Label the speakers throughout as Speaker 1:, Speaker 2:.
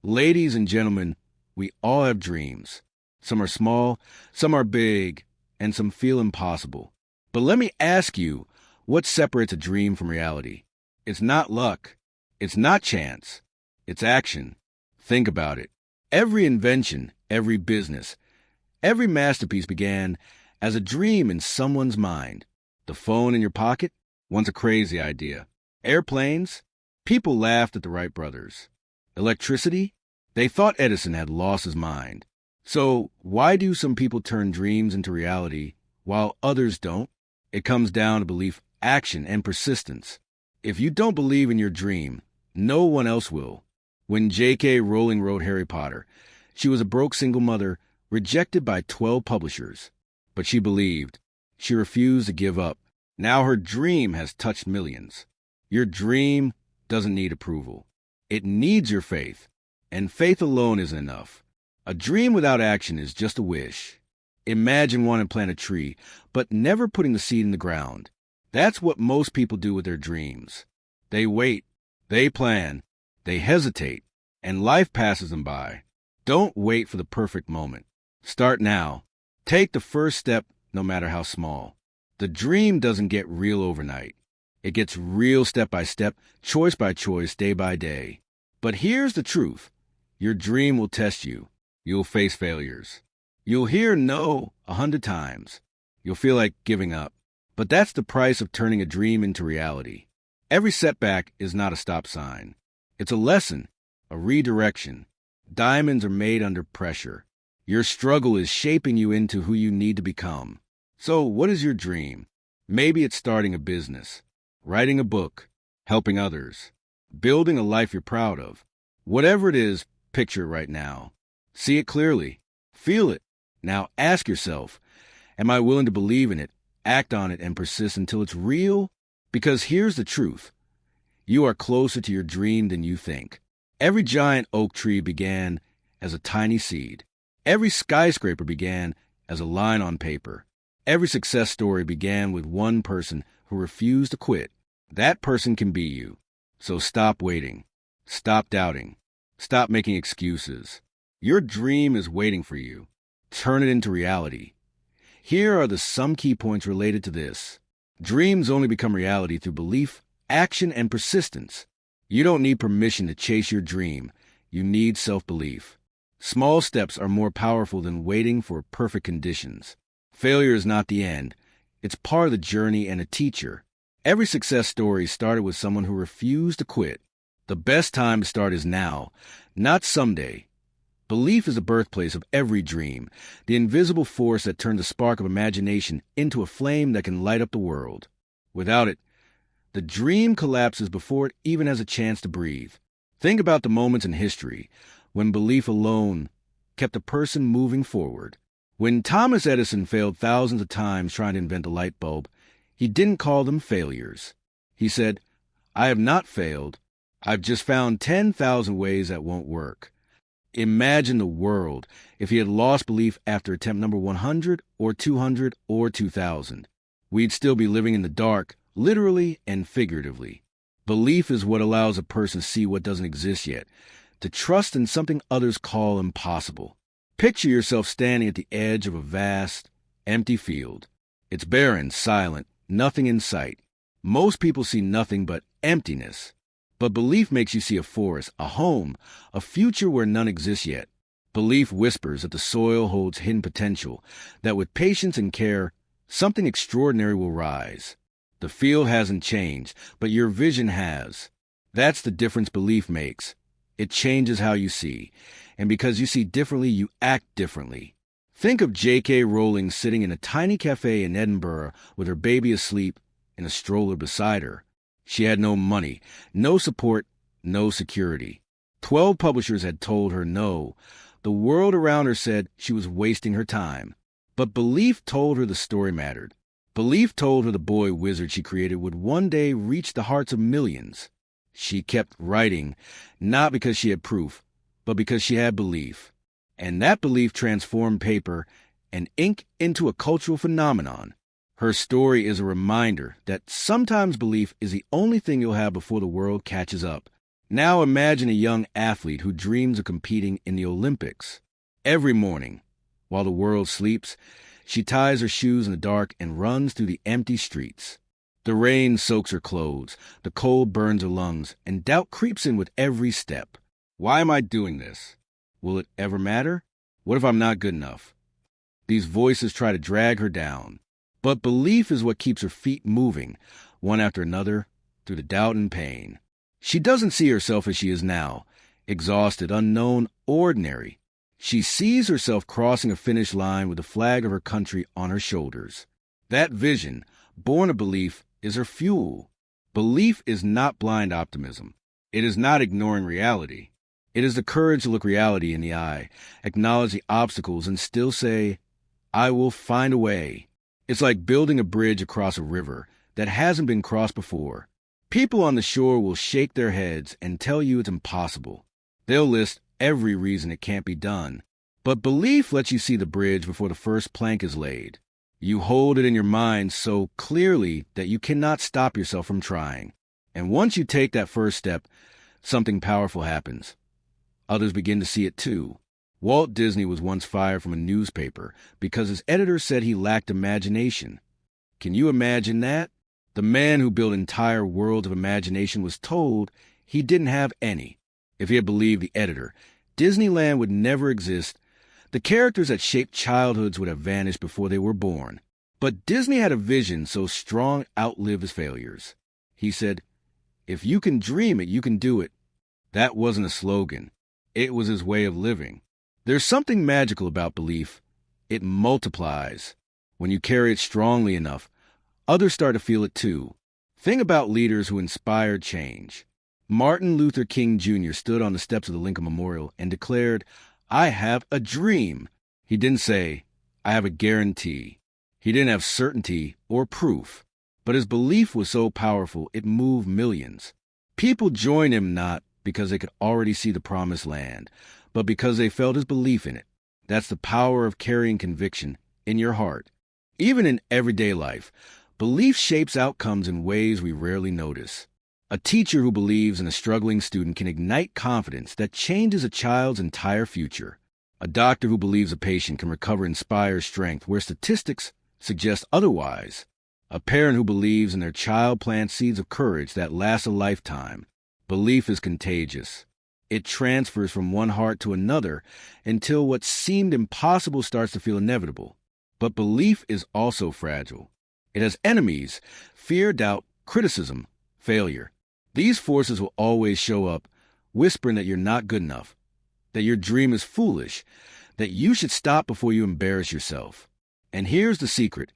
Speaker 1: Ladies and gentlemen, we all have dreams. Some are small, some are big, and some feel impossible. But let me ask you, what separates a dream from reality? It's not luck. It's not chance. It's action. Think about it. Every invention, every business, every masterpiece began as a dream in someone's mind. The phone in your pocket? Once a crazy idea. Airplanes? People laughed at the Wright brothers. Electricity? They thought Edison had lost his mind. So why do some people turn dreams into reality while others don't? It comes down to belief, action, and persistence. If you don't believe in your dream, no one else will. When J.K. Rowling wrote Harry Potter, she was a broke single mother, rejected by 12 publishers. But she believed. She refused to give up. Now her dream has touched millions. Your dream doesn't need approval. It needs your faith. And faith alone isn't enough. A dream without action is just a wish. Imagine wanting to plant a tree, but never putting the seed in the ground. That's what most people do with their dreams. They wait, they plan, they hesitate, and life passes them by. Don't wait for the perfect moment. Start now. Take the first step, no matter how small. The dream doesn't get real overnight. It gets real step by step, choice by choice, day by day. But here's the truth. Your dream will test you. You'll face failures. You'll hear no 100 times. You'll feel like giving up. But that's the price of turning a dream into reality. Every setback is not a stop sign. It's a lesson, a redirection. Diamonds are made under pressure. Your struggle is shaping you into who you need to become. So what is your dream? Maybe it's starting a business, writing a book, helping others, building a life you're proud of. Whatever it is, picture it right now. See it clearly. Feel it. Now ask yourself, am I willing to believe in it, act on it, and persist until it's real? Because here's the truth. You are closer to your dream than you think. Every giant oak tree began as a tiny seed. Every skyscraper began as a line on paper. Every success story began with one person who refused to quit. That person can be you. So stop waiting. Stop doubting. Stop making excuses. Your dream is waiting for you. Turn it into reality. Here are some key points related to this. Dreams only become reality through belief, action, and persistence. You don't need permission to chase your dream. You need self-belief. Small steps are more powerful than waiting for perfect conditions. Failure is not the end. It's part of the journey and a teacher. Every success story started with someone who refused to quit. The best time to start is now, not someday. Belief is the birthplace of every dream, the invisible force that turns a spark of imagination into a flame that can light up the world. Without it, the dream collapses before it even has a chance to breathe. Think about the moments in history when belief alone kept a person moving forward. When Thomas Edison failed thousands of times trying to invent a light bulb, he didn't call them failures. He said, "I have not failed. I've just found 10,000 ways that won't work." Imagine the world if he had lost belief after attempt number 100 or 200 or 2,000. We'd still be living in the dark, literally and figuratively. Belief is what allows a person to see what doesn't exist yet, to trust in something others call impossible. Picture yourself standing at the edge of a vast, empty field. It's barren, silent, nothing in sight. Most people see nothing but emptiness. But belief makes you see a forest, a home, a future where none exists yet. Belief whispers that the soil holds hidden potential, that with patience and care, something extraordinary will rise. The field hasn't changed, but your vision has. That's the difference belief makes. It changes how you see. And because you see differently, you act differently. Think of J.K. Rowling sitting in a tiny cafe in Edinburgh with her baby asleep in a stroller beside her. She had no money, no support, no security. 12 publishers had told her no. The world around her said she was wasting her time. But belief told her the story mattered. Belief told her the boy wizard she created would one day reach the hearts of millions. She kept writing, not because she had proof, but because she had belief. And that belief transformed paper and ink into a cultural phenomenon. Her story is a reminder that sometimes belief is the only thing you'll have before the world catches up. Now imagine a young athlete who dreams of competing in the Olympics. Every morning, while the world sleeps, she ties her shoes in the dark and runs through the empty streets. The rain soaks her clothes, the cold burns her lungs, and doubt creeps in with every step. Why am I doing this? Will it ever matter? What if I'm not good enough? These voices try to drag her down. But belief is what keeps her feet moving, one after another, through the doubt and pain. She doesn't see herself as she is now, exhausted, unknown, ordinary. She sees herself crossing a finish line with the flag of her country on her shoulders. That vision, born of belief, is her fuel. Belief is not blind optimism. It is not ignoring reality. It is the courage to look reality in the eye, acknowledge the obstacles, and still say, I will find a way. It's like building a bridge across a river that hasn't been crossed before. People on the shore will shake their heads and tell you it's impossible. They'll list every reason it can't be done. But belief lets you see the bridge before the first plank is laid. You hold it in your mind so clearly that you cannot stop yourself from trying. And once you take that first step, something powerful happens. Others begin to see it too. Walt Disney was once fired from a newspaper because his editor said he lacked imagination. Can you imagine that? The man who built entire worlds of imagination was told he didn't have any. If he had believed the editor, Disneyland would never exist. The characters that shaped childhoods would have vanished before they were born. But Disney had a vision so strong it outlived his failures. He said, if you can dream it, you can do it. That wasn't a slogan. It was his way of living. There's something magical about belief. It multiplies. When you carry it strongly enough, others start to feel it too. Think about leaders who inspired change. Martin Luther King Jr. stood on the steps of the Lincoln Memorial and declared, I have a dream. He didn't say, I have a guarantee. He didn't have certainty or proof. But his belief was so powerful, it moved millions. People joined him not because they could already see the promised land, but because they felt his belief in it. That's the power of carrying conviction in your heart. Even in everyday life, belief shapes outcomes in ways we rarely notice. A teacher who believes in a struggling student can ignite confidence that changes a child's entire future. A doctor who believes a patient can recover inspires strength where statistics suggest otherwise. A parent who believes in their child plants seeds of courage that last a lifetime. Belief is contagious. It transfers from one heart to another until what seemed impossible starts to feel inevitable. But belief is also fragile. It has enemies: fear, doubt, criticism, failure. These forces will always show up, whispering that you're not good enough, that your dream is foolish, that you should stop before you embarrass yourself. And here's the secret.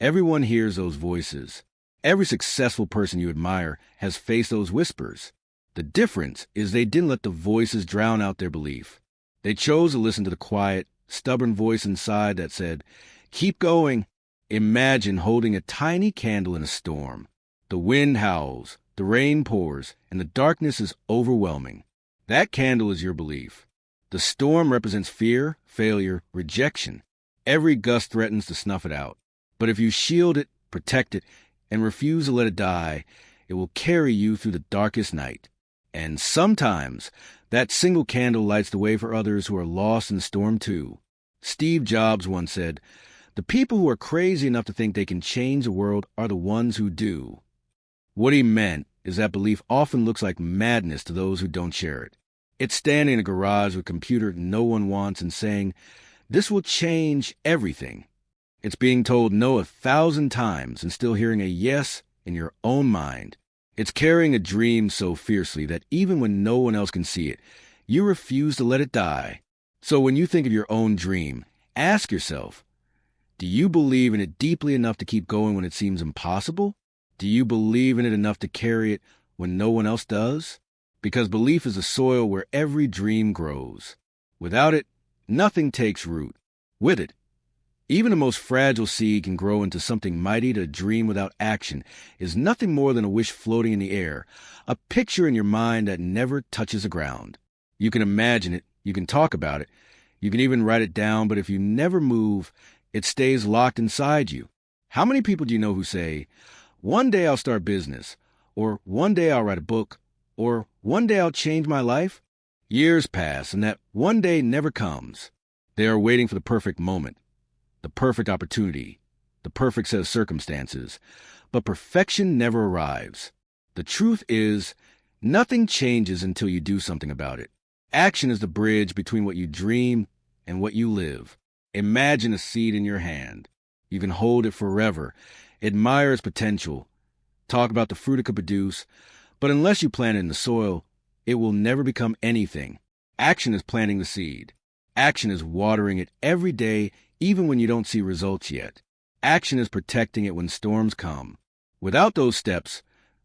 Speaker 1: Everyone hears those voices. Every successful person you admire has faced those whispers. The difference is they didn't let the voices drown out their belief. They chose to listen to the quiet, stubborn voice inside that said, keep going. Imagine holding a tiny candle in a storm. The wind howls, the rain pours, and the darkness is overwhelming. That candle is your belief. The storm represents fear, failure, rejection. Every gust threatens to snuff it out. But if you shield it, protect it, and refuse to let it die, it will carry you through the darkest night. And sometimes, that single candle lights the way for others who are lost in the storm too. Steve Jobs once said, the people who are crazy enough to think they can change the world are the ones who do. What he meant is that belief often looks like madness to those who don't share it. It's standing in a garage with a computer no one wants and saying, this will change everything. It's being told no 1,000 times and still hearing a yes in your own mind. It's carrying a dream so fiercely that even when no one else can see it, you refuse to let it die. So when you think of your own dream, ask yourself, do you believe in it deeply enough to keep going when it seems impossible? Do you believe in it enough to carry it when no one else does? Because belief is the soil where every dream grows. Without it, nothing takes root. With it, even the most fragile seed can grow into something mighty. To dream without action is nothing more than a wish floating in the air, a picture in your mind that never touches the ground. You can imagine it, you can talk about it, you can even write it down, but if you never move, it stays locked inside you. How many people do you know who say, one day I'll start business, or one day I'll write a book, Or one day I'll change my life? Years pass, and that one day never comes. They are waiting for the perfect moment, the perfect opportunity, the perfect set of circumstances. But perfection never arrives. The truth is, nothing changes until you do something about it. Action is the bridge between what you dream and what you live. Imagine a seed in your hand. You can hold it forever, admire its potential, talk about the fruit it could produce, but unless you plant it in the soil, it will never become anything. Action is planting the seed. Action is watering it every day, even when you don't see results yet. Action is protecting it when storms come. Without those steps,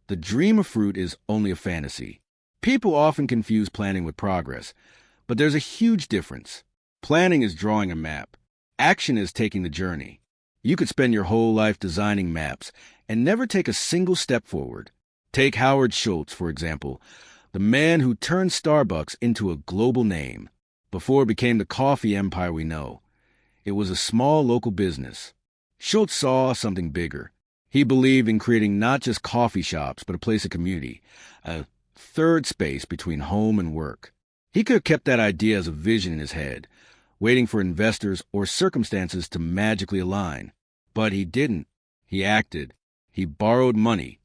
Speaker 1: the dream of fruit is only a fantasy. People often confuse planning with progress, but there's a huge difference. Planning is drawing a map. Action is taking the journey. You could spend your whole life designing maps and never take a single step forward. Take Howard Schultz, for example, the man who turned Starbucks into a global name. Before it became the coffee empire we know, it was a small local business. Schultz saw something bigger. He believed in creating not just coffee shops, but a place of community, a third space between home and work. He could have kept that idea as a vision in his head, waiting for investors or circumstances to magically align. But he didn't. He acted. He borrowed money,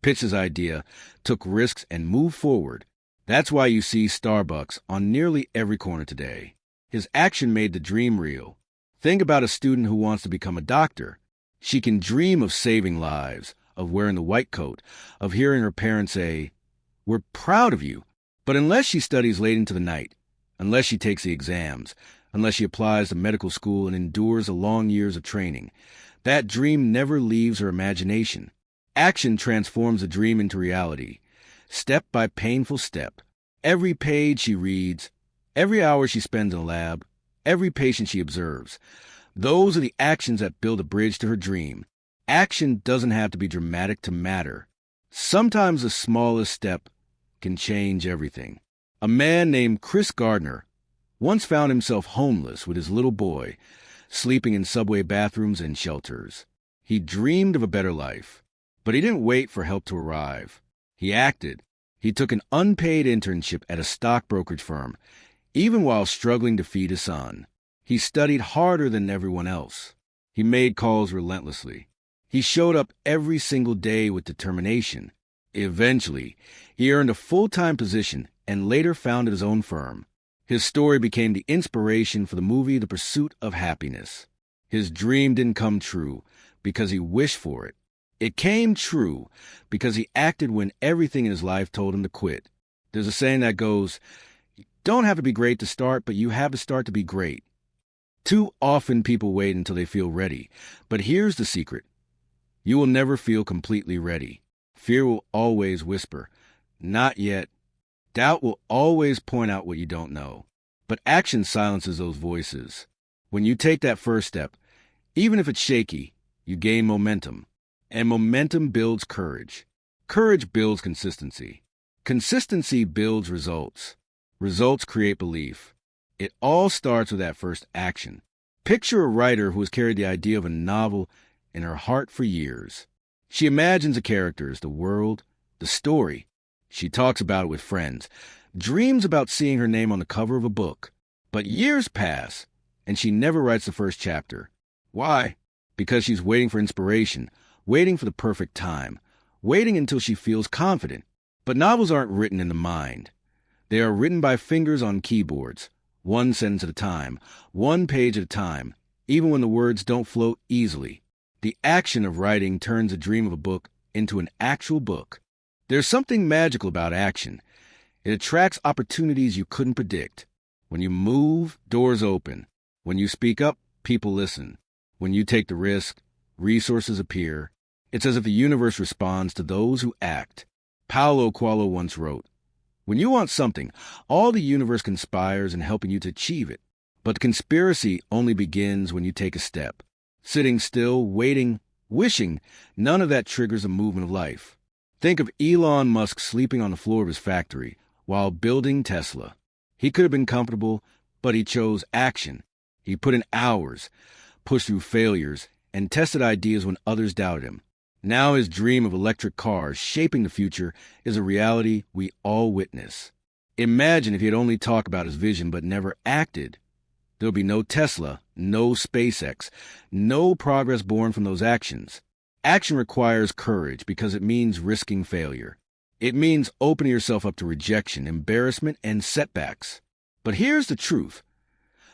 Speaker 1: pitched his idea, took risks, and moved forward. That's why you see Starbucks on nearly every corner today. His action made the dream real. Think about a student who wants to become a doctor. She can dream of saving lives, of wearing the white coat, of hearing her parents say, "We're proud of you." But unless she studies late into the night, unless she takes the exams, unless she applies to medical school and endures the long years of training, that dream never leaves her imagination. Action transforms the dream into reality, step by painful step. Every page she reads, every hour she spends in a lab, every patient she observes. Those are the actions that build a bridge to her dream. Action doesn't have to be dramatic to matter. Sometimes the smallest step can change everything. A man named Chris Gardner once found himself homeless with his little boy, sleeping in subway bathrooms and shelters. He dreamed of a better life, but he didn't wait for help to arrive. He acted. He took an unpaid internship at a stock brokerage firm, even while struggling to feed his son. He studied harder than everyone else. He made calls relentlessly. He showed up every single day with determination. Eventually, he earned a full-time position and later founded his own firm. His story became the inspiration for the movie The Pursuit of Happiness. His dream didn't come true because he wished for it. It came true because he acted when everything in his life told him to quit. There's a saying that goes, "You don't have to be great to start, but you have to start to be great." Too often people wait until they feel ready. But here's the secret. You will never feel completely ready. Fear will always whisper, "Not yet." Doubt will always point out what you don't know. But action silences those voices. When you take that first step, even if it's shaky, you gain momentum. And momentum builds courage. Courage builds consistency. Consistency builds results. Results create belief. It all starts with that first action. Picture a writer who has carried the idea of a novel in her heart for years. She imagines the characters, the world, the story. She talks about it with friends, dreams about seeing her name on the cover of a book. But years pass, and she never writes the first chapter. Why? Because she's waiting for inspiration, waiting for the perfect time, waiting until she feels confident. But novels aren't written in the mind. They are written by fingers on keyboards, one sentence at a time, one page at a time, even when the words don't flow easily. The action of writing turns a dream of a book into an actual book. There's something magical about action. It attracts opportunities you couldn't predict. When you move, doors open. When you speak up, people listen. When you take the risk, resources appear. It's as if the universe responds to those who act. Paulo Coelho once wrote, "When you want something, all the universe conspires in helping you to achieve it. But the conspiracy only begins when you take a step. Sitting still, waiting, wishing, none of that triggers a movement of life." Think of Elon Musk sleeping on the floor of his factory while building Tesla. He could have been comfortable, but he chose action. He put in hours, pushed through failures, and tested ideas when others doubted him. Now his dream of electric cars shaping the future is a reality we all witness. Imagine if he had only talked about his vision but never acted. There would be no Tesla, no SpaceX, no progress born from those actions. Action requires courage because it means risking failure. It means opening yourself up to rejection, embarrassment, and setbacks. But here's the truth.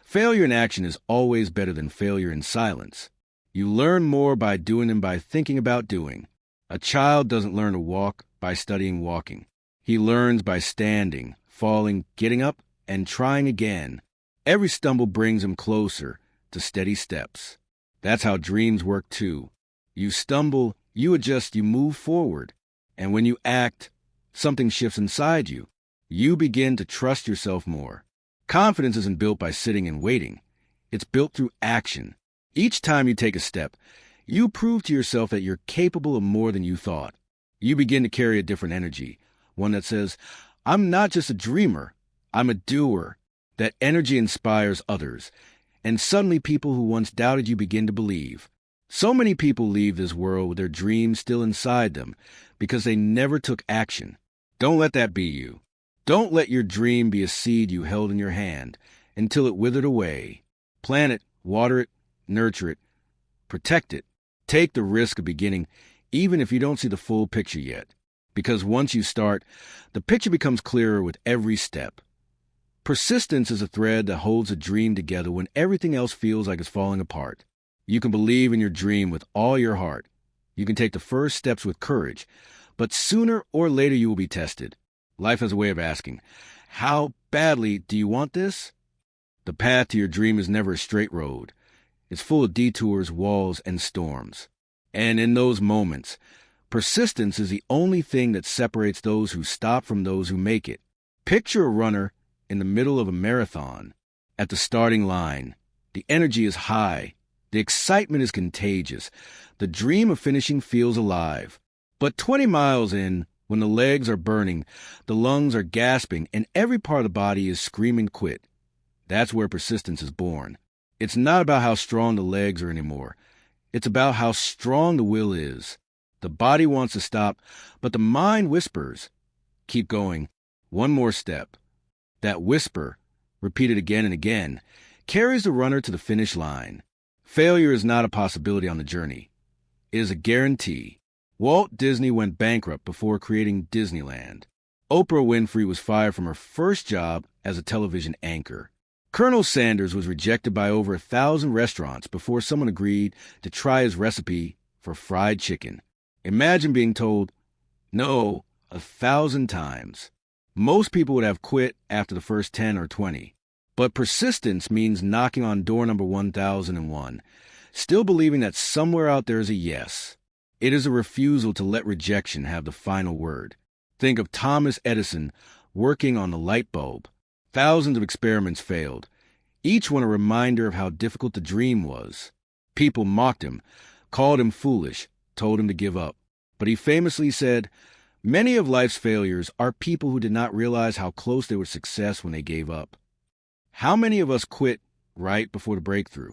Speaker 1: Failure in action is always better than failure in silence. You learn more by doing than by thinking about doing. A child doesn't learn to walk by studying walking. He learns by standing, falling, getting up, and trying again. Every stumble brings him closer to steady steps. That's how dreams work too. You stumble, you adjust, you move forward. And when you act, something shifts inside you. You begin to trust yourself more. Confidence isn't built by sitting and waiting. It's built through action. Each time you take a step, you prove to yourself that you're capable of more than you thought. You begin to carry a different energy, one that says, I'm not just a dreamer, I'm a doer. That energy inspires others, and suddenly people who once doubted you begin to believe. So many people leave this world with their dreams still inside them because they never took action. Don't let that be you. Don't let your dream be a seed you held in your hand until it withered away. Plant it, water it, nurture it, protect it. Take the risk of beginning even if you don't see the full picture yet. Because once you start, the picture becomes clearer with every step. Persistence is a thread that holds a dream together when everything else feels like it's falling apart. You can believe in your dream with all your heart. You can take the first steps with courage, but sooner or later you will be tested. Life has a way of asking, how badly do you want this? The path to your dream is never a straight road. It's full of detours, walls, and storms. And in those moments, persistence is the only thing that separates those who stop from those who make it. Picture a runner in the middle of a marathon. At the starting line, the energy is high. The excitement is contagious. The dream of finishing feels alive. But 20 miles in, when the legs are burning, the lungs are gasping, and every part of the body is screaming quit, that's where persistence is born. It's not about how strong the legs are anymore. It's about how strong the will is. The body wants to stop, but the mind whispers, keep going, one more step. That whisper, repeated again and again, carries the runner to the finish line. Failure is not a possibility on the journey. It is a guarantee. Walt Disney went bankrupt before creating Disneyland. Oprah Winfrey was fired from her first job as a television anchor. Colonel Sanders was rejected by over 1,000 restaurants before someone agreed to try his recipe for fried chicken. Imagine being told no 1,000 times. Most people would have quit after the first 10 or 20. But persistence means knocking on door number 1001, still believing that somewhere out there is a yes. It is a refusal to let rejection have the final word. Think of Thomas Edison working on the light bulb. Thousands of experiments failed, each one a reminder of how difficult the dream was. People mocked him, called him foolish, told him to give up. But he famously said, many of life's failures are people who did not realize how close they were to success when they gave up. How many of us quit right before the breakthrough?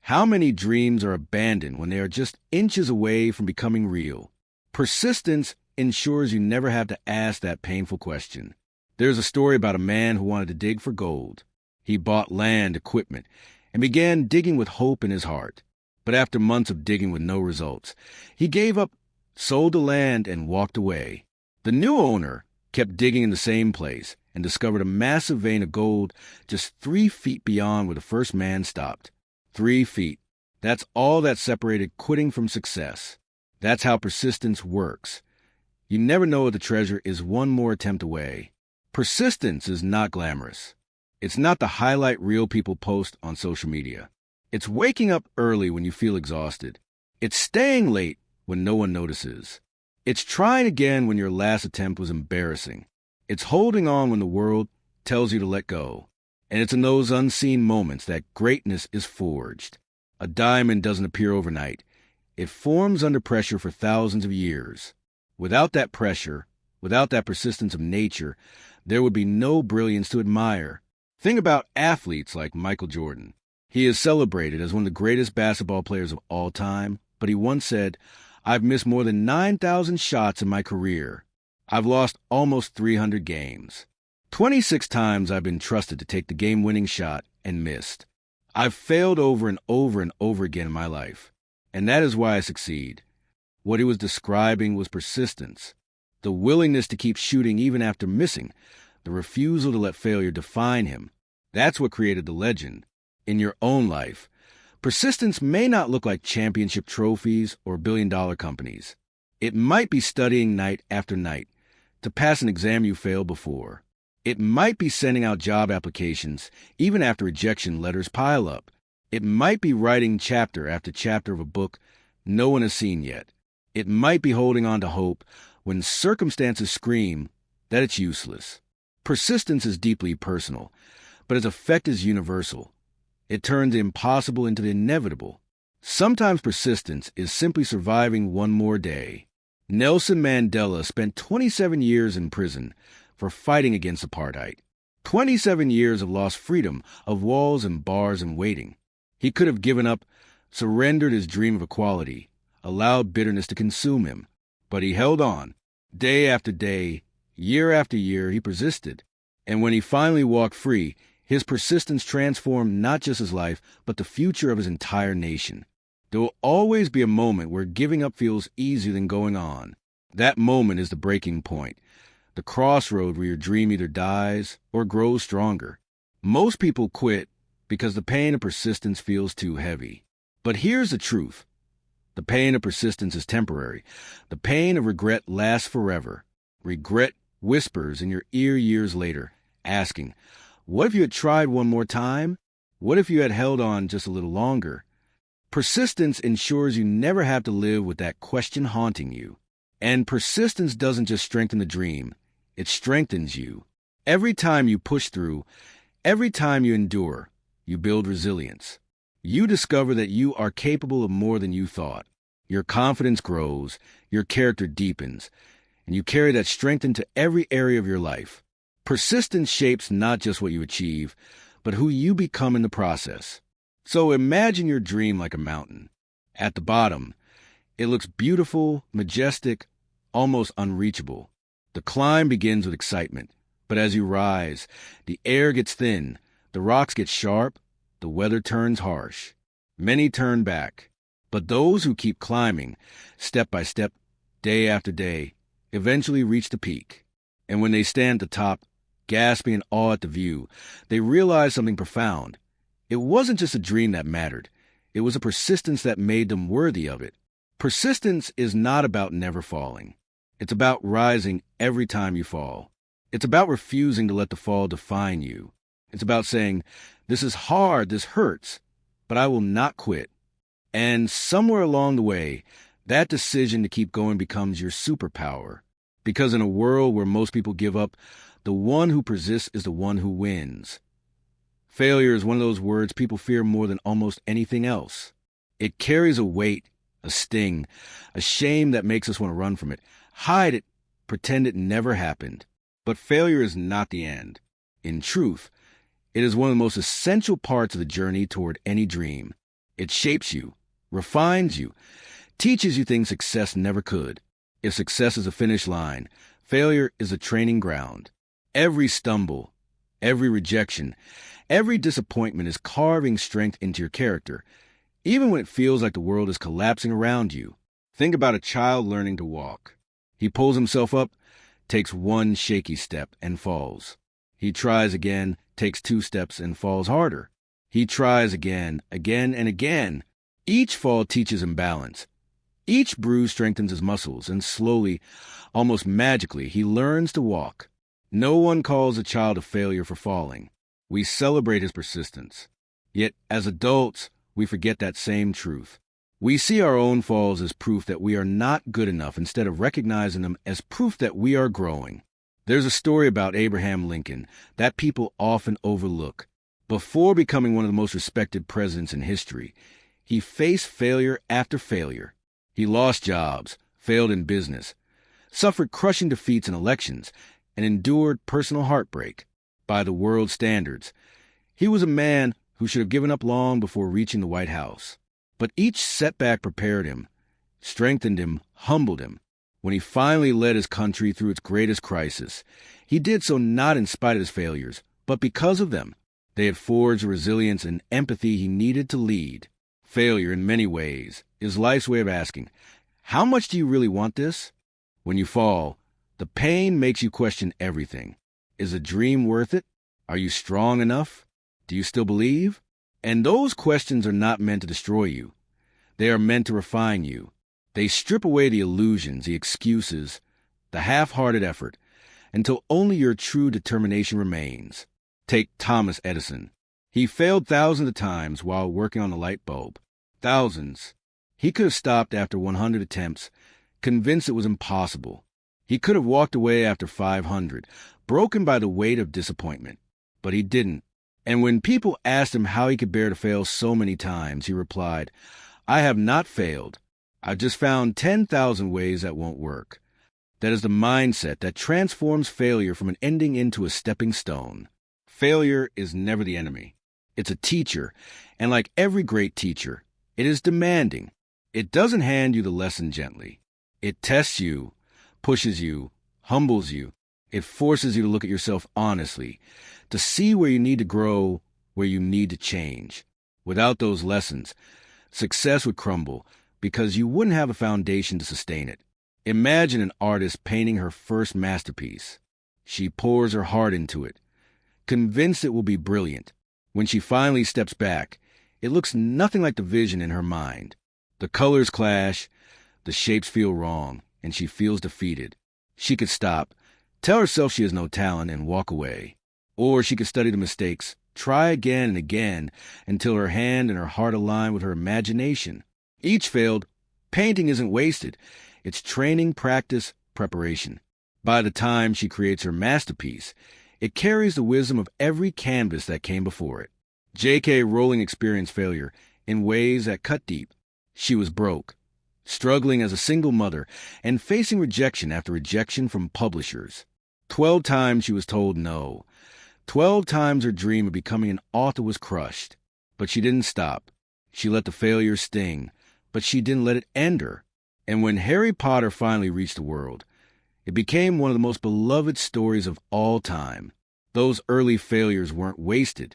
Speaker 1: How many dreams are abandoned when they are just inches away from becoming real? Persistence ensures you never have to ask that painful question. There's a story about a man who wanted to dig for gold. He bought land, equipment, and began digging with hope in his heart. But after months of digging with no results, he gave up, sold the land, and walked away. The new owner kept digging in the same place and discovered a massive vein of gold just 3 feet beyond where the first man stopped. 3 feet. That's all that separated quitting from success. That's how persistence works. You never know if the treasure is one more attempt away. Persistence is not glamorous. It's not the highlight reel people post on social media. It's waking up early when you feel exhausted. It's staying late when no one notices. It's trying again when your last attempt was embarrassing. It's holding on when the world tells you to let go. And it's in those unseen moments that greatness is forged. A diamond doesn't appear overnight. It forms under pressure for thousands of years. Without that pressure, without that persistence of nature, there would be no brilliance to admire. Think about athletes like Michael Jordan. He is celebrated as one of the greatest basketball players of all time, but he once said, I've missed more than 9,000 shots in my career. I've lost almost 300 games. 26 times I've been trusted to take the game-winning shot and missed. I've failed over and over and over again in my life, and that is why I succeed. What he was describing was persistence, the willingness to keep shooting even after missing, the refusal to let failure define him. That's what created the legend. In your own life, persistence may not look like championship trophies or billion-dollar companies. It might be studying night after night to pass an exam you failed before. It might be sending out job applications even after rejection letters pile up. It might be writing chapter after chapter of a book no one has seen yet. It might be holding on to hope when circumstances scream that it's useless. Persistence is deeply personal, but its effect is universal. It turns the impossible into the inevitable. Sometimes persistence is simply surviving one more day. Nelson Mandela spent 27 years in prison for fighting against apartheid. 27 years of lost freedom, of walls and bars and waiting. He could have given up, surrendered his dream of equality, allowed bitterness to consume him. But he held on. Day after day, year after year, he persisted. And when he finally walked free, his persistence transformed not just his life, but the future of his entire nation. There will always be a moment where giving up feels easier than going on. That moment is the breaking point, the crossroad where your dream either dies or grows stronger. Most people quit because the pain of persistence feels too heavy. But here's the truth. The pain of persistence is temporary. The pain of regret lasts forever. Regret whispers in your ear years later, asking, what if you had tried one more time? What if you had held on just a little longer? Persistence ensures you never have to live with that question haunting you. And persistence doesn't just strengthen the dream, it strengthens you. Every time you push through, every time you endure, you build resilience. You discover that you are capable of more than you thought. Your confidence grows, your character deepens, and you carry that strength into every area of your life. Persistence shapes not just what you achieve, but who you become in the process. So imagine your dream like a mountain. At the bottom, it looks beautiful, majestic, almost unreachable. The climb begins with excitement, but as you rise, the air gets thin, the rocks get sharp, the weather turns harsh. Many turn back, but those who keep climbing, step by step, day after day, eventually reach the peak. And when they stand at the top, gasping in awe at the view, they realize something profound. It wasn't just a dream that mattered. It was a persistence that made them worthy of it. Persistence is not about never falling. It's about rising every time you fall. It's about refusing to let the fall define you. It's about saying, this is hard, this hurts, but I will not quit. And somewhere along the way, that decision to keep going becomes your superpower. Because in a world where most people give up, the one who persists is the one who wins. Failure is one of those words people fear more than almost anything else. It carries a weight, a sting, a shame that makes us want to run from it, hide it, pretend it never happened. But failure is not the end. In truth, it is one of the most essential parts of the journey toward any dream. It shapes you, refines you, teaches you things success never could. If success is a finish line, failure is a training ground. Every stumble, every rejection, every disappointment is carving strength into your character, even when it feels like the world is collapsing around you. Think about a child learning to walk. He pulls himself up, takes one shaky step, and falls. He tries again, takes 2 steps, and falls harder. He tries again, again, and again. Each fall teaches him balance. Each bruise strengthens his muscles, and slowly, almost magically, he learns to walk. No one calls a child a failure for falling. We celebrate his persistence. Yet, as adults, we forget that same truth. We see our own falls as proof that we are not good enough instead of recognizing them as proof that we are growing. There's a story about Abraham Lincoln that people often overlook. Before becoming one of the most respected presidents in history, he faced failure after failure. He lost jobs, failed in business, suffered crushing defeats in elections, and endured personal heartbreak. By the world's standards, he was a man who should have given up long before reaching the White House. But each setback prepared him. strengthened him, humbled him. When he finally led his country through its greatest crisis, he did so not in spite of his failures, but because of them. They had forged the resilience and empathy he needed to lead. Failure, in many ways, is life's way of asking, how much do you really want this? When you fall, the pain makes you question everything. Is a dream worth it? Are you strong enough? Do you still believe? And those questions are not meant to destroy you. They are meant to refine you. They strip away the illusions, the excuses, the half-hearted effort, until only your true determination remains. Take Thomas Edison. He failed thousands of times while working on the light bulb. Thousands. He could have stopped after 100 attempts, convinced it was impossible. He could have walked away after 500, broken by the weight of disappointment. But he didn't. And when people asked him how he could bear to fail so many times, he replied, I have not failed. I've just found 10,000 ways that won't work. That is the mindset that transforms failure from an ending into a stepping stone. Failure is never the enemy. It's a teacher, and like every great teacher, it is demanding. It doesn't hand you the lesson gently. It tests you, pushes you, humbles you. It forces you to look at yourself honestly, to see where you need to grow, where you need to change. Without those lessons, success would crumble because you wouldn't have a foundation to sustain it. Imagine an artist painting her first masterpiece. She pours her heart into it, convinced it will be brilliant. When she finally steps back, it looks nothing like the vision in her mind. The colors clash, the shapes feel wrong, and she feels defeated. She could stop, tell herself she has no talent, and walk away. Or she could study the mistakes, try again and again, until her hand and her heart align with her imagination. Each failed painting isn't wasted. It's training, practice, preparation. By the time she creates her masterpiece, it carries the wisdom of every canvas that came before it. J.K. Rowling experienced failure in ways that cut deep. She was broke, struggling as a single mother, and facing rejection after rejection from publishers. 12 times she was told no. 12 times her dream of becoming an author was crushed. But she didn't stop. She let the failure sting, but she didn't let it end her. And when Harry Potter finally reached the world, it became one of the most beloved stories of all time. Those early failures weren't wasted.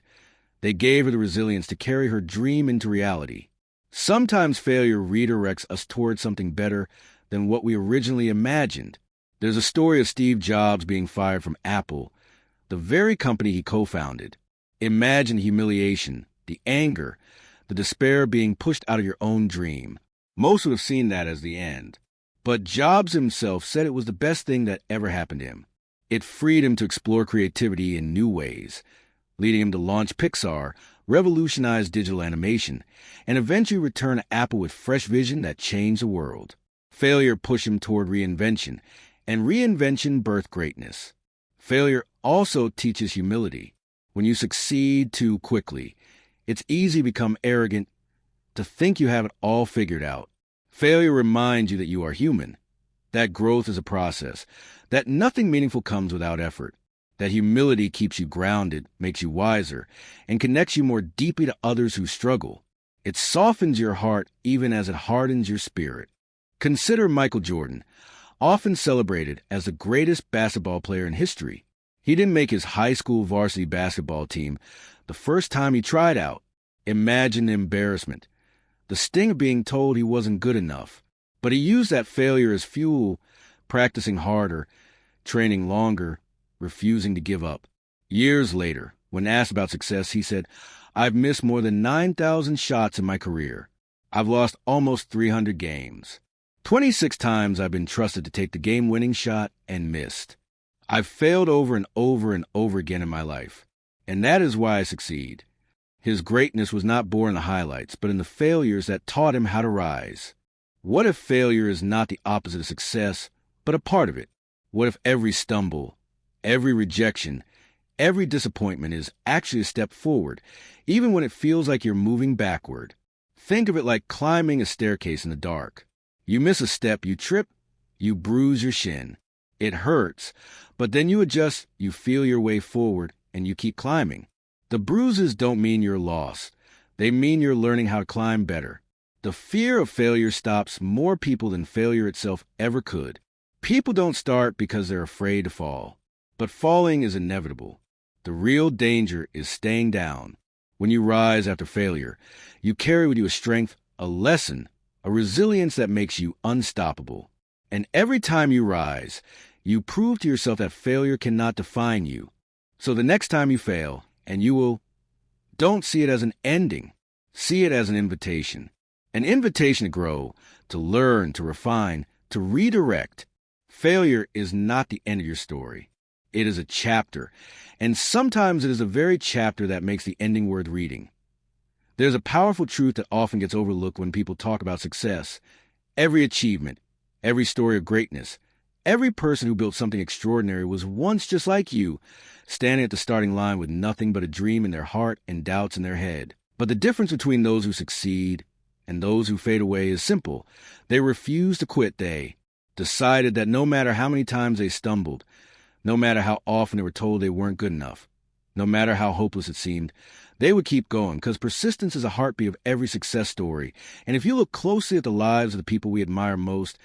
Speaker 1: They gave her the resilience to carry her dream into reality. Sometimes failure redirects us towards something better than what we originally imagined. There's a story of Steve Jobs being fired from Apple, the very company he co-founded. Imagine the humiliation, the anger, the despair of being pushed out of your own dream. Most would have seen that as the end. But Jobs himself said it was the best thing that ever happened to him. It freed him to explore creativity in new ways, leading him to launch Pixar, revolutionize digital animation, and eventually return to Apple with fresh vision that changed the world. Failure pushed him toward reinvention, and reinvention birthed greatness. Failure also teaches humility. When you succeed too quickly, it's easy to become arrogant, to think you have it all figured out. Failure reminds you that you are human, that growth is a process, that nothing meaningful comes without effort, that humility keeps you grounded, makes you wiser, and connects you more deeply to others who struggle. It softens your heart even as it hardens your spirit. Consider Michael Jordan, often celebrated as the greatest basketball player in history. He didn't make his high school varsity basketball team the first time he tried out. Imagine the embarrassment, the sting of being told he wasn't good enough. But he used that failure as fuel, practicing harder, training longer, refusing to give up. Years later, when asked about success, he said, I've missed more than 9,000 shots in my career. I've lost almost 300 games. 26 times I've been trusted to take the game-winning shot and missed. I've failed over and over and over again in my life, and that is why I succeed. His greatness was not born in the highlights, but in the failures that taught him how to rise. What if failure is not the opposite of success, but a part of it? What if every stumble, every rejection, every disappointment is actually a step forward, even when it feels like you're moving backward? Think of it like climbing a staircase in the dark. You miss a step, you trip, you bruise your shin. It hurts, but then you adjust, you feel your way forward, and you keep climbing. The bruises don't mean you're lost. They mean you're learning how to climb better. The fear of failure stops more people than failure itself ever could. People don't start because they're afraid to fall, but falling is inevitable. The real danger is staying down. When you rise after failure, you carry with you a strength, a lesson, a resilience that makes you unstoppable. And every time you rise, you prove to yourself that failure cannot define you. So the next time you fail, and you will, don't see it as an ending. See it as an invitation. An invitation to grow, to learn, to refine, to redirect. Failure is not the end of your story. It is a chapter, and sometimes it is the very chapter that makes the ending worth reading. There's a powerful truth that often gets overlooked when people talk about success. Every achievement, every story of greatness, every person who built something extraordinary was once just like you, standing at the starting line with nothing but a dream in their heart and doubts in their head. But the difference between those who succeed and those who fade away is simple. They refused to quit. They decided that no matter how many times they stumbled, no matter how often they were told they weren't good enough, no matter how hopeless it seemed, they would keep going, because persistence is a heartbeat of every success story. And if you look closely at the lives of the people we admire most,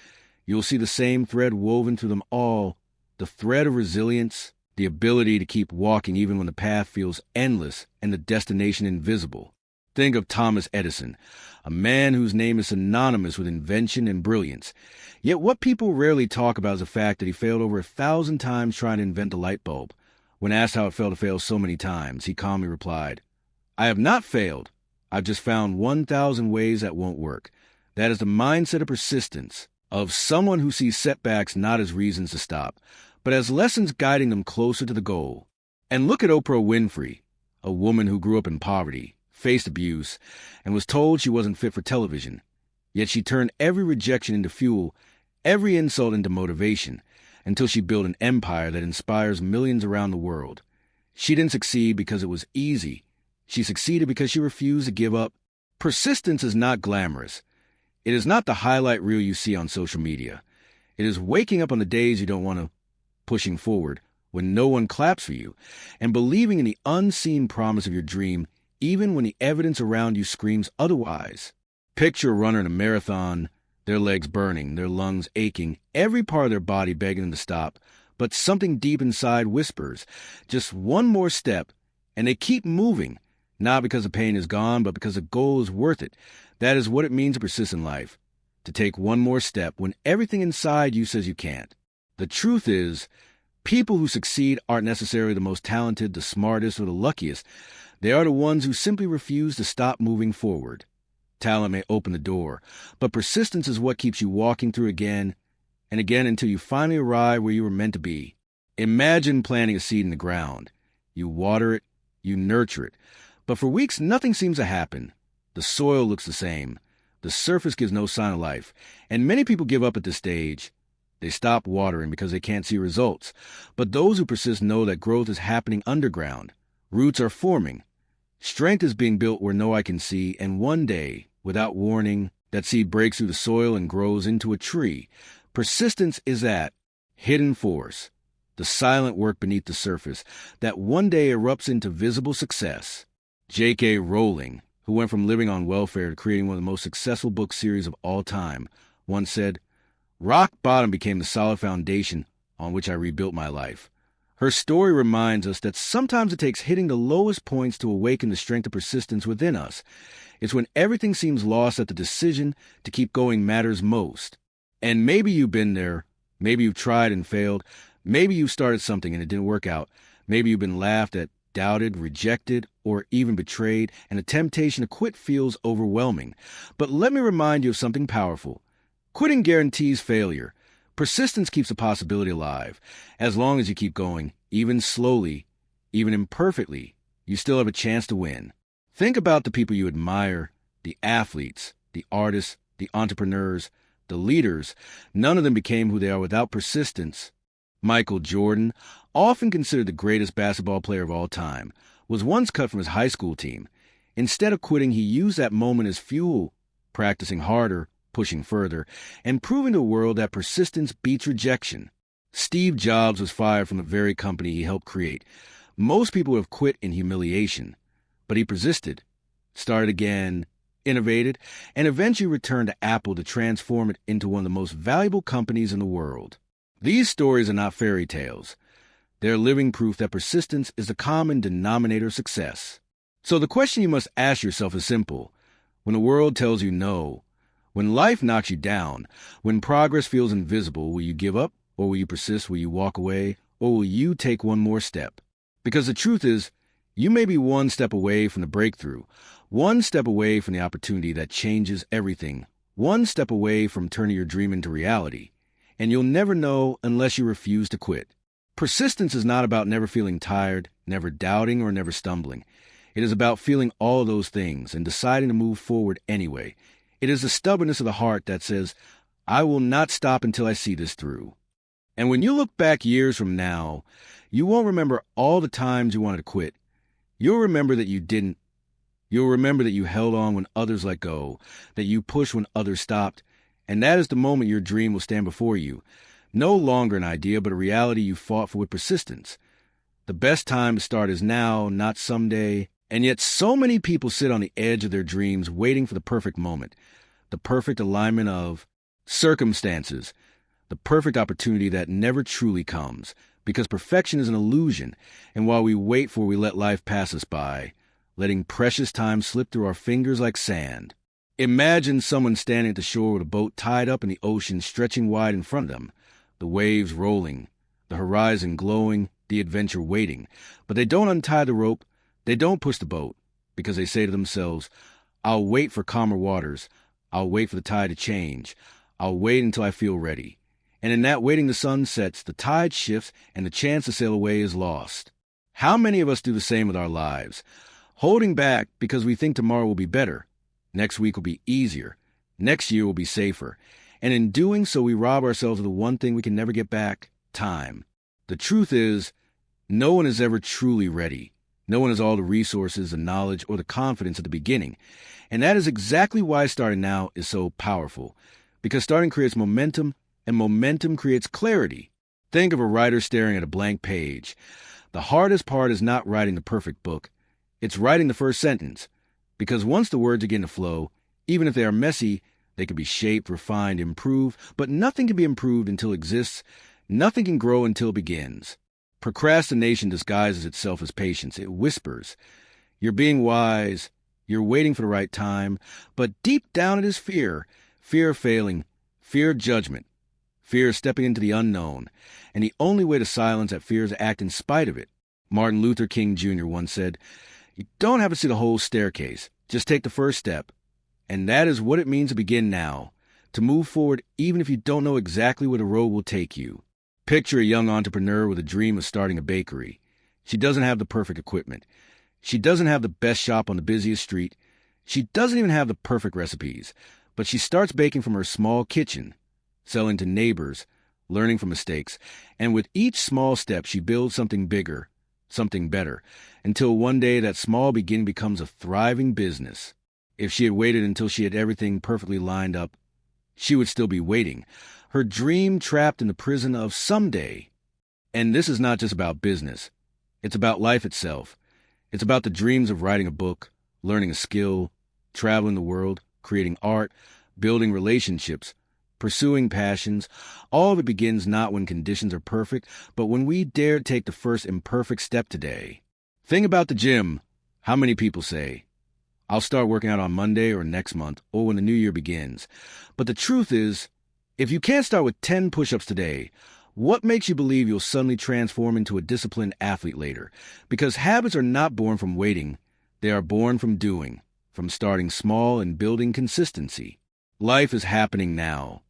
Speaker 1: you'll see the same thread woven through them all, the thread of resilience, the ability to keep walking even when the path feels endless and the destination invisible. Think of Thomas Edison, a man whose name is synonymous with invention and brilliance. Yet what people rarely talk about is the fact that he failed over 1,000 times trying to invent the light bulb. When asked how it felt to fail so many times, he calmly replied, "I have not failed. I've just found 1,000 ways that won't work." That is the mindset of persistence, of someone who sees setbacks not as reasons to stop, but as lessons guiding them closer to the goal. And look at Oprah Winfrey, a woman who grew up in poverty, faced abuse, and was told she wasn't fit for television. Yet she turned every rejection into fuel, every insult into motivation, until she built an empire that inspires millions around the world. She didn't succeed because it was easy. She succeeded because she refused to give up. Persistence is not glamorous. It is not the highlight reel you see on social media. It is waking up on the days you don't want to, pushing forward when no one claps for you, and believing in the unseen promise of your dream even when the evidence around you screams otherwise. Picture a runner in a marathon, their legs burning, their lungs aching, every part of their body begging them to stop, but something deep inside whispers, just one more step, and they keep moving, not because the pain is gone, but because the goal is worth it. That is what it means to persist in life, to take one more step when everything inside you says you can't. The truth is, people who succeed aren't necessarily the most talented, the smartest, or the luckiest. They are the ones who simply refuse to stop moving forward. Talent may open the door, but persistence is what keeps you walking through again and again until you finally arrive where you were meant to be. Imagine planting a seed in the ground. You water it, you nurture it, but for weeks nothing seems to happen. The soil looks the same. The surface gives no sign of life, and many people give up at this stage. They stop watering because they can't see results. But those who persist know that growth is happening underground. Roots are forming. Strength is being built where no eye can see, and one day, without warning, that seed breaks through the soil and grows into a tree. Persistence is that hidden force, the silent work beneath the surface, that one day erupts into visible success. J.K. Rowling, who went from living on welfare to creating one of the most successful book series of all time, once said, "Rock bottom became the solid foundation on which I rebuilt my life." Her story reminds us that sometimes it takes hitting the lowest points to awaken the strength of persistence within us. It's when everything seems lost that the decision to keep going matters most. And maybe you've been there. Maybe you've tried and failed. Maybe you started something and it didn't work out. Maybe you've been laughed at, doubted, rejected, or even betrayed, and the temptation to quit feels overwhelming. But let me remind you of something powerful. Quitting guarantees failure. Persistence keeps the possibility alive. As long as you keep going, even slowly, even imperfectly, you still have a chance to win. Think about the people you admire, the athletes, the artists, the entrepreneurs, the leaders. None of them became who they are without persistence. Michael Jordan, often considered the greatest basketball player of all time, was once cut from his high school team. Instead of quitting, he used that moment as fuel, practicing harder, pushing further, and proving to the world that persistence beats rejection. Steve Jobs was fired from the very company he helped create. Most people would have quit in humiliation, but he persisted, started again innovated, and eventually returned to Apple to transform it into one of the most valuable companies in the world. These stories are not fairy tales. They're living proof that persistence is the common denominator of success. So the question you must ask yourself is simple. When the world tells you no, when life knocks you down, when progress feels invisible, will you give up? Or will you persist? Will you walk away? Or will you take one more step? Because the truth is, you may be one step away from the breakthrough, one step away from the opportunity that changes everything, one step away from turning your dream into reality. And you'll never know unless you refuse to quit. Persistence is not about never feeling tired, never doubting, or never stumbling. It is about feeling all of those things and deciding to move forward anyway. It is the stubbornness of the heart that says, I will not stop until I see this through. And when you look back years from now, you won't remember all the times you wanted to quit. You'll remember that you didn't. You'll remember that you held on when others let go, that you pushed when others stopped, and that is the moment your dream will stand before you. No longer an idea, but a reality you fought for with persistence. The best time to start is now, not someday. And yet so many people sit on the edge of their dreams waiting for the perfect moment, the perfect alignment of circumstances, the perfect opportunity that never truly comes, because perfection is an illusion, and while we wait for, we let life pass us by, letting precious time slip through our fingers like sand. Imagine someone standing at the shore with a boat tied up in the ocean stretching wide in front of them, the waves rolling, the horizon glowing, the adventure waiting, but they don't untie the rope. They don't push the boat because they say to themselves, I'll wait for calmer waters. I'll wait for the tide to change. I'll wait until I feel ready. And in that waiting, the sun sets, the tide shifts, and the chance to sail away is lost. How many of us do the same with our lives? Holding back because we think tomorrow will be better. Next week will be easier. Next year will be safer. And in doing so, we rob ourselves of the one thing we can never get back, time. The truth is, no one is ever truly ready. No one has all the resources, the knowledge, or the confidence at the beginning. And that is exactly why starting now is so powerful. Because starting creates momentum, and momentum creates clarity. Think of a writer staring at a blank page. The hardest part is not writing the perfect book. It's writing the first sentence. Because once the words begin to flow, even if they are messy, they can be shaped, refined, improved, but nothing can be improved until it exists. Nothing can grow until it begins. Procrastination disguises itself as patience. It whispers, you're being wise, you're waiting for the right time, but deep down it is fear. Fear of failing, fear of judgment, fear of stepping into the unknown. And the only way to silence that fear is to act in spite of it. Martin Luther King Jr. once said, you don't have to see the whole staircase. Just take the first step. And that is what it means to begin now. To move forward even if you don't know exactly where the road will take you. Picture a young entrepreneur with a dream of starting a bakery. She doesn't have the perfect equipment. She doesn't have the best shop on the busiest street. She doesn't even have the perfect recipes. But she starts baking from her small kitchen, selling to neighbors, learning from mistakes. And with each small step, she builds something bigger, something better, until one day that small beginning becomes a thriving business. If she had waited until she had everything perfectly lined up, she would still be waiting. Her dream trapped in the prison of someday. And this is not just about business. It's about life itself. It's about the dreams of writing a book, learning a skill, traveling the world, creating art, building relationships, pursuing passions. All of it begins not when conditions are perfect, but when we dare take the first imperfect step today. Think about the gym. How many people say, I'll start working out on Monday or next month or when the new year begins. But the truth is, if you can't start with 10 push-ups today, what makes you believe you'll suddenly transform into a disciplined athlete later? Because habits are not born from waiting. They are born from doing, from starting small and building consistency. Life is happening now,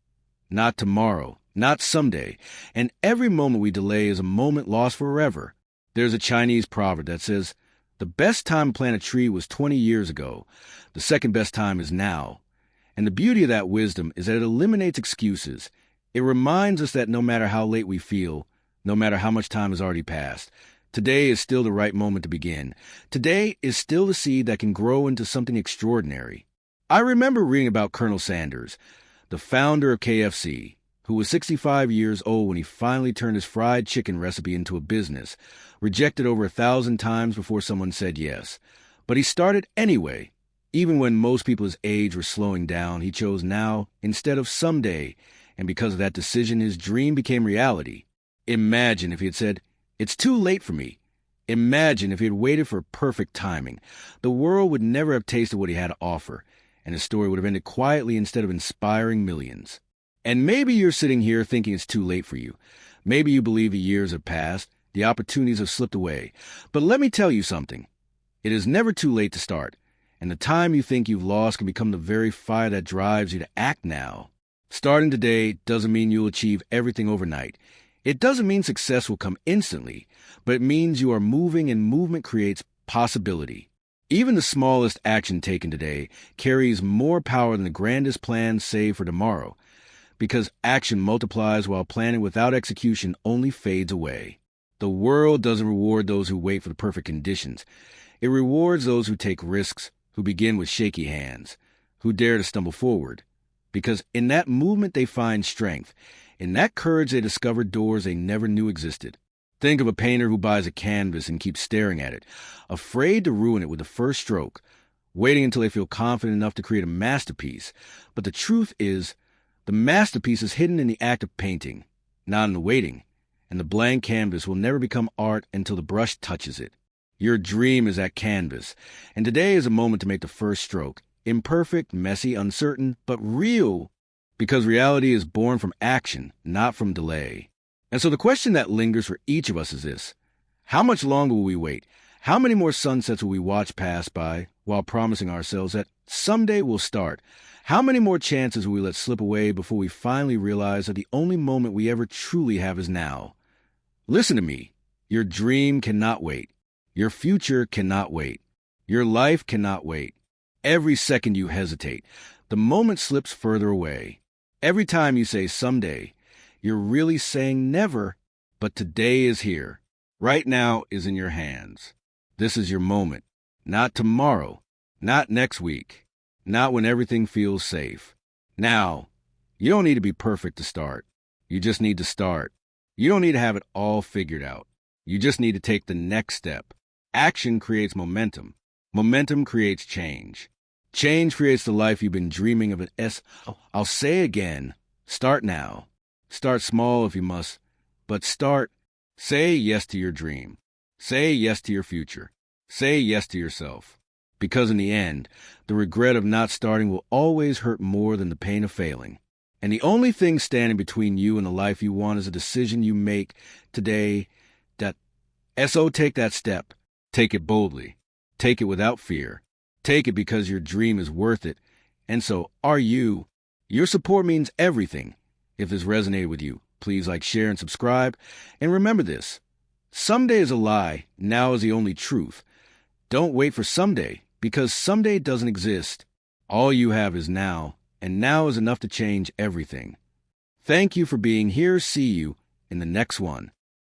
Speaker 1: not tomorrow, not someday. And every moment we delay is a moment lost forever. There's a Chinese proverb that says, the best time to plant a tree was 20 years ago. The second best time is now. And the beauty of that wisdom is that it eliminates excuses. It reminds us that no matter how late we feel, no matter how much time has already passed, today is still the right moment to begin. Today is still the seed that can grow into something extraordinary. I remember reading about Colonel Sanders, the founder of KFC, who was 65 years old when he finally turned his fried chicken recipe into a business, rejected over 1,000 times before someone said yes. But he started anyway. Even when most people his age were slowing down, he chose now instead of someday, and because of that decision, his dream became reality. Imagine if he had said, "It's too late for me." Imagine if he had waited for perfect timing. The world would never have tasted what he had to offer, and his story would have ended quietly instead of inspiring millions. And maybe you're sitting here thinking it's too late for you. Maybe you believe the years have passed, the opportunities have slipped away. But let me tell you something. It is never too late to start, and the time you think you've lost can become the very fire that drives you to act now. Starting today doesn't mean you'll achieve everything overnight. It doesn't mean success will come instantly, but it means you are moving, and movement creates possibility. Even the smallest action taken today carries more power than the grandest plan saved for tomorrow, because action multiplies while planning without execution only fades away. The world doesn't reward those who wait for the perfect conditions. It rewards those who take risks, who begin with shaky hands, who dare to stumble forward. Because in that movement they find strength. In that courage they discover doors they never knew existed. Think of a painter who buys a canvas and keeps staring at it, afraid to ruin it with the first stroke, waiting until they feel confident enough to create a masterpiece. But the truth is, the masterpiece is hidden in the act of painting, not in the waiting. And the blank canvas will never become art until the brush touches it. Your dream is that canvas, and today is a moment to make the first stroke. Imperfect, messy, uncertain, but real, because reality is born from action, not from delay. And so the question that lingers for each of us is this: how much longer will we wait? How many more sunsets will we watch pass by while promising ourselves that someday we'll start? How many more chances will we let slip away before we finally realize that the only moment we ever truly have is now? Listen to me. Your dream cannot wait. Your future cannot wait. Your life cannot wait. Every second you hesitate, the moment slips further away. Every time you say someday, you're really saying never, but today is here. Right now is in your hands. This is your moment. Not tomorrow, not next week, not when everything feels safe. Now, you don't need to be perfect to start. You just need to start. You don't need to have it all figured out. You just need to take the next step. Action creates momentum. Momentum creates change. Change creates the life you've been dreaming of. I'll say again, start now. Start small if you must, but start. Say yes to your dream. Say yes to your future. Say yes to yourself. Because in the end, the regret of not starting will always hurt more than the pain of failing. And the only thing standing between you and the life you want is a decision you make today. Take that step. Take it boldly. Take it without fear. Take it because your dream is worth it. And so are you. Your support means everything. If this resonated with you, please like, share, and subscribe. And remember this: someday is a lie. Now is the only truth. Don't wait for someday, because someday doesn't exist. All you have is now, and now is enough to change everything. Thank you for being here. See you in the next one.